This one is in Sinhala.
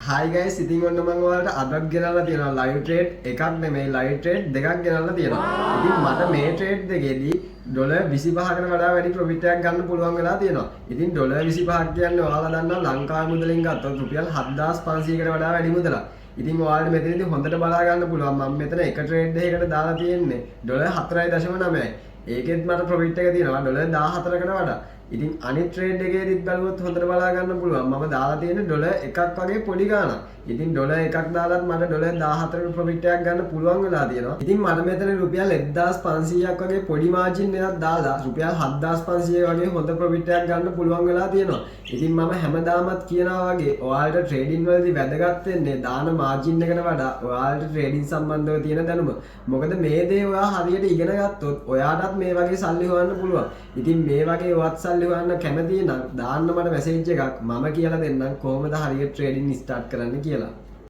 Hi guys, ඉතින් ඔන්න මම ඔයාලට අදත් ගෙනල්ලා තියෙනවා live trade එකක් නෙමෙයි live trade දෙකක් ගෙනල්ලා තියෙනවා. ඉතින් මට මේ trade දෙකේදී ඩොලර් 25කට වඩා වැඩි profit එකක් ගන්න පුළුවන් වෙලා තියෙනවා. ඉතින් ඩොලර් 25ක් කියන්නේ ඔයාලා දන්නවා ලංකාවේ මුදලින් ගත්තොත් රුපියල් 7500කට වඩා වැඩි මුදලක්. ඉතින් ඔයාලට මෙතනදී හොඳට බලා ගන්න පුළුවන්. මම මෙතන එක trade එකකට දාලා තියෙන්නේ ඩොලර් 4.9යි. ඒකෙත් මට profit එක තියෙනවා ඩොලර් 14කට වඩා. ඉතින් අනිත් ට්‍රේඩ් එකේදීත් බලුවොත් හොඳට බලා ගන්න පුළුවන්. මම දාලා තියෙන්නේ ඩොලර් එකක් වගේ පොඩි ගාණක්. ඉතින් ඩොලර් එකක් දාලත් මට ඩොලර් 14කට ප්‍රොෆිට් එකක් ගන්න පුළුවන් වෙලා තියෙනවා. ඉතින් මට මෙතන රුපියල් 1500ක් වගේ පොඩි මාජින් එකක් දාලා රුපියල් 7500 වගේ හොඳ ප්‍රොෆිට් එකක් ගන්න පුළුවන් වෙලා තියෙනවා. ඉතින් මම හැමදාමත් කියනවා වගේ ඔයාලට ට්‍රේඩින් වලදී වැදගත් වෙන්නේ දාන මාජින් එකට වඩා ඔයාලට ට්‍රේඩින් සම්බන්ධව තියෙන දැනුම. මොකද මේ දේ ඔයා හරියට ඉගෙන ගත්තොත් ඔයාටත් මේ වගේ සල්ලි හොයන්න පුළුවන්. ඉතින් මේ වගේ වත් සල්ලි හොයන්න කැමති නම් දාන්න මට මැසේජ් එකක් මම කියලා දෙන්නම් කොහොමද හරියට ට්‍රේඩින් ස්ටාර්ට් කරන්න කියලා.